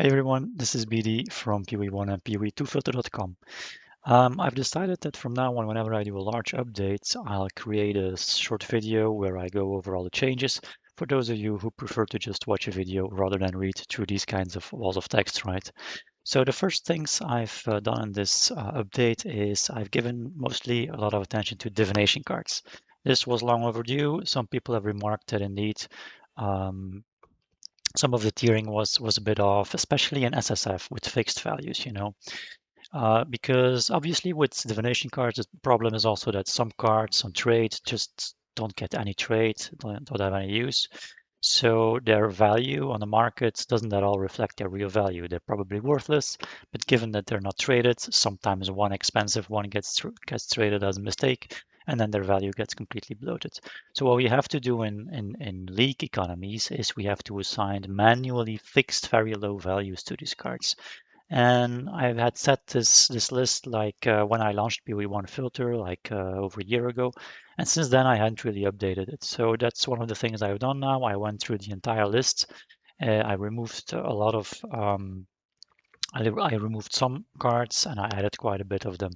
Hey everyone, this is BD from PoE1 and PoE2filter.com. I've decided that from now on, whenever I do a large update, I'll create a short video where I go over all the changes for those of you who prefer to just watch a video rather than read through these kinds of walls of text, right? So the first things I've done in this update is I've given mostly a lot of attention to divination cards. This was long overdue. Some people have remarked that indeed um, some of the tiering was a bit off, especially in SSF with fixed values, because obviously with divination cards, the problem is also that some cards on trade just don't get any trade, don't have any use. So their value on the market doesn't at all reflect their real value. They're probably worthless, but given that they're not traded, sometimes one expensive one gets traded as a mistake, and then their value gets completely bloated. So what we have to do in league economies is we have to assign manually fixed very low values to these cards. And I had set this list like when I launched PoE1 filter like over a year ago, and since then I hadn't really updated it. So that's one of the things I've done now. I went through the entire list. I removed a lot of I removed some cards and I added quite a bit of them,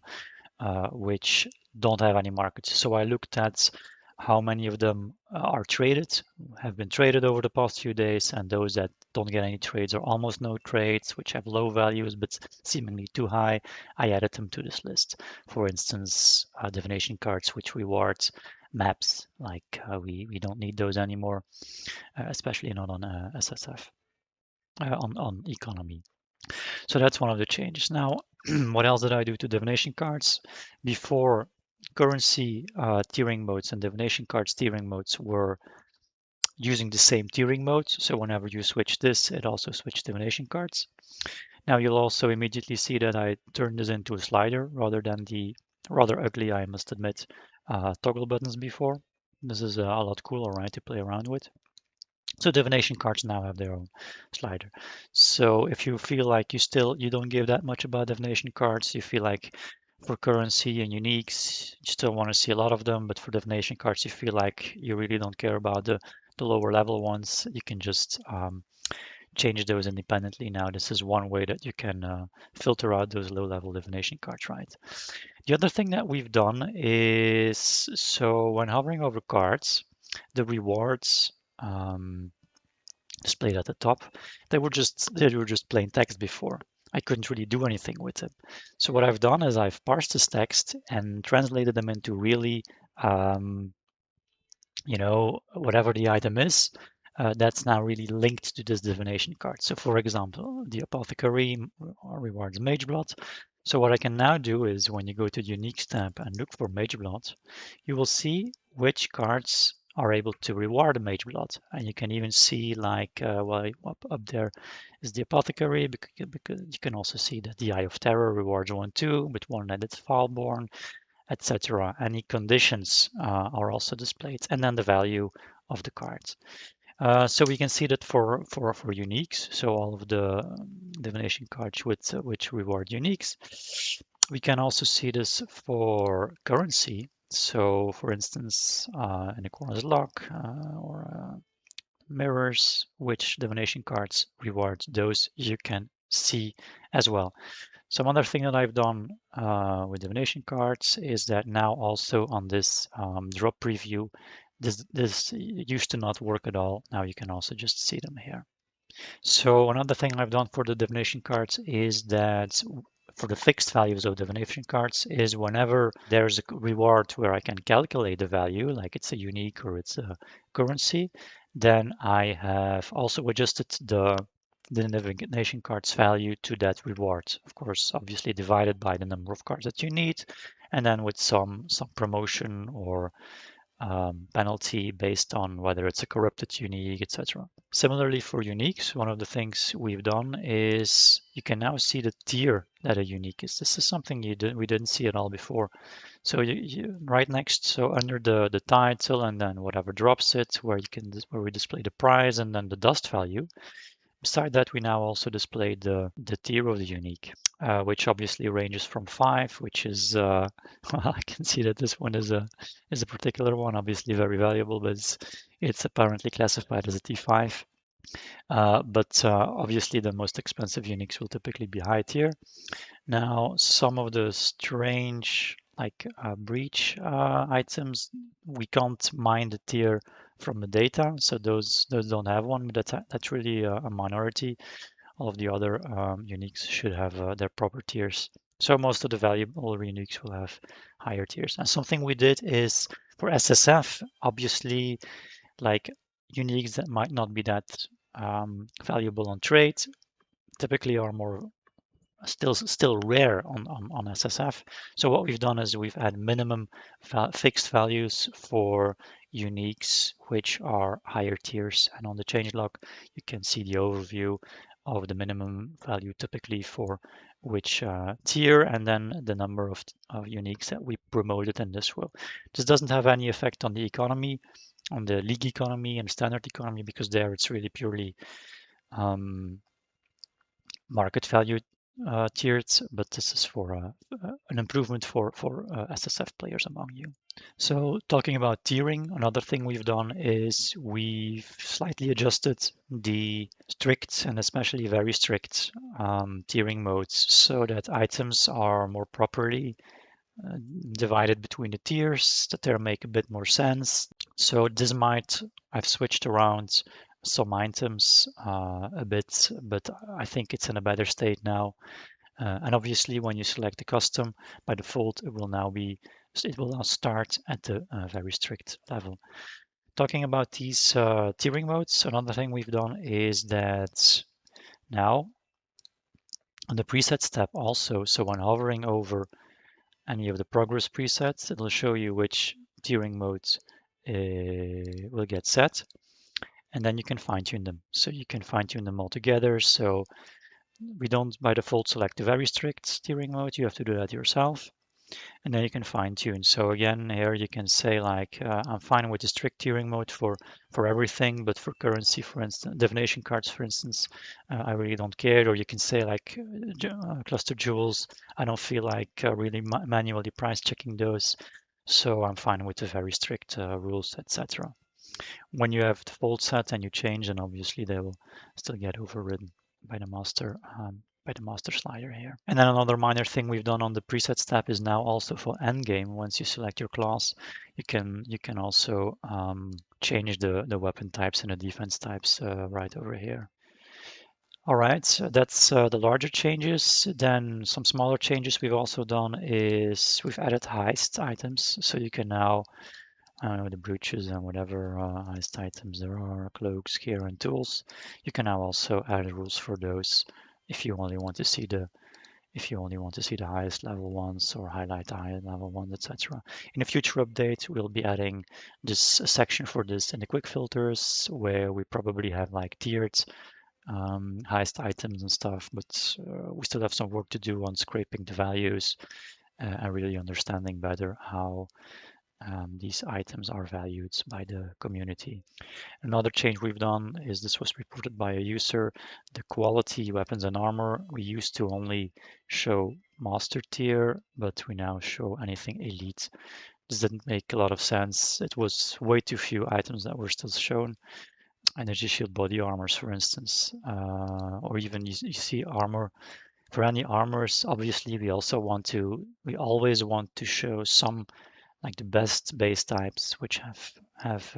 which don't have any markets. So I looked at how many of them are traded, have been traded over the past few days, and those that don't get any trades or almost no trades, which have low values but seemingly too high, I added them to this list. For instance, divination cards which reward maps, like we don't need those anymore, especially not on SSF, on economy. So that's one of the changes. Now, what else did I do to divination cards? Before, currency tiering modes and divination cards tiering modes were using the same tiering mode. So whenever you switch this, it also switched divination cards. Now you'll also immediately see that I turned this into a slider rather than the rather ugly, I must admit, toggle buttons before. This is a lot cooler, right, to play around with. So divination cards now have their own slider. So if you feel like you don't give that much about divination cards, you feel like for currency and uniques, you still want to see a lot of them, but for divination cards, you feel like you really don't care about the lower level ones, you can just change those independently. Now, this is one way that you can filter out those low level divination cards, right? The other thing that we've done is, so when hovering over cards, the rewards displayed at the top, they were just plain text before. I couldn't really do anything with them. So what I've done is I've parsed this text and translated them into really, whatever the item is, that's now really linked to this divination card. So for example, the apothecary rewards mage blood. So what I can now do is when you go to the unique tab and look for mage blood, you will see which cards are able to reward mage blood. And you can even see like, well, up there is the apothecary, because you can also see that the Eye of Terror rewards 1/2 with one added Foulborn, etc. Any conditions are also displayed, and then the value of the cards. So we can see that for uniques, so all of the divination cards which reward uniques. We can also see this for currency. So for instance, in the corner's lock or mirrors, which divination cards reward those you can see as well. Some other thing that I've done with divination cards is that now also on this drop preview, this used to not work at all. Now you can also just see them here. So another thing I've done for the divination cards is that for the fixed values of divination cards is whenever there's a reward where I can calculate the value, like it's a unique or it's a currency, then I have also adjusted the divination cards value to that reward. Of course, obviously divided by the number of cards that you need, and then with some promotion or penalty based on whether it's a corrupted unique, etc. Similarly for uniques, one of the things we've done is you can now see the tier that a unique is. This is something we didn't see at all before. So right next, so under the title and then whatever drops it, where we display the price and then the dust value. Beside that, we now also display the tier of the unique, which obviously ranges from 5, which is, well, I can see that this one is a particular one, obviously very valuable, but it's apparently classified as a T5. But obviously the most expensive uniques will typically be high tier. Now, some of the strange like breach items, we can't mine the tier from the data, so those don't have one. But that's really a minority. All of the other uniques should have their proper tiers. So most of the valuable uniques will have higher tiers. And something we did is for SSF, obviously, like uniques that might not be that valuable on trade typically are more still rare on SSF. So what we've done is we've had minimum fixed values for uniques which are higher tiers, and on the changelog you can see the overview of the minimum value typically for which tier, and then the number of uniques that we promoted in this row. This doesn't have any effect on the economy, on the league economy and standard economy, because there it's really purely um, market value tiered, but this is for an improvement for SSF players among you. So talking about tiering, another thing we've done is we've slightly adjusted the strict and especially very strict tiering modes so that items are more properly divided between the tiers, that they make a bit more sense. So this might, I've switched around some items a bit, but I think it's in a better state now. And obviously when you select the custom, by default, it will now start at the very strict level. Talking about these tiering modes, another thing we've done is that now on the presets tab also, so when hovering over any of the progress presets, it'll show you which tiering modes will get set, and then you can fine tune them. So you can fine tune them all together. So we don't by default select the very strict steering mode. You have to do that yourself, and then you can fine tune. So again, here you can say like, I'm fine with the strict tiering mode for everything, but for currency, for instance, divination cards, for instance, I really don't care. Or you can say like cluster jewels, I don't feel like really manually price checking those. So I'm fine with the very strict rules, etc. When you have default set and you change, then obviously they will still get overridden by the master slider here. And then another minor thing we've done on the presets tab is now also for endgame. Once you select your class, you can also change the weapon types and the defense types right over here. All right, so that's the larger changes. Then some smaller changes we've also done is we've added heist items. So you can now the brooches and whatever heist items there are, cloaks, gear, and tools. You can now also add rules for those if you only want to see the highest level ones or highlight the high level ones, etc. In a future update, we'll be adding this section for this in the quick filters where we probably have like tiered highest items and stuff, but we still have some work to do on scraping the values and really understanding better how these items are valued by the community. Another change we've done is this was reported by a user. The quality weapons and armor, we used to only show master tier, but we now show anything elite. This didn't make a lot of sense. It was way too few items that were still shown. Energy shield body armors, for instance, or even you see armor. For any armors, obviously we always want to show some like the best base types which have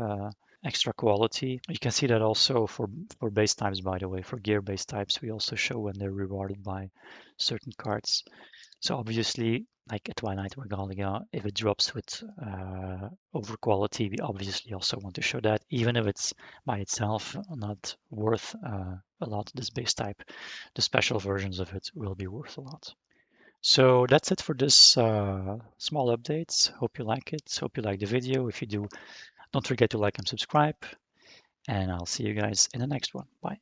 extra quality. You can see that also for base types, by the way. For gear base types, we also show when they're rewarded by certain cards. So obviously, like a Twilight Regalia, if it drops with over quality, we obviously also want to show that, even if it's by itself not worth a lot, this base type, the special versions of it will be worth a lot. So that's it for this small update. Hope you like it. Hope you like the video. If you do, don't forget to like and subscribe. And I'll see you guys in the next one. Bye.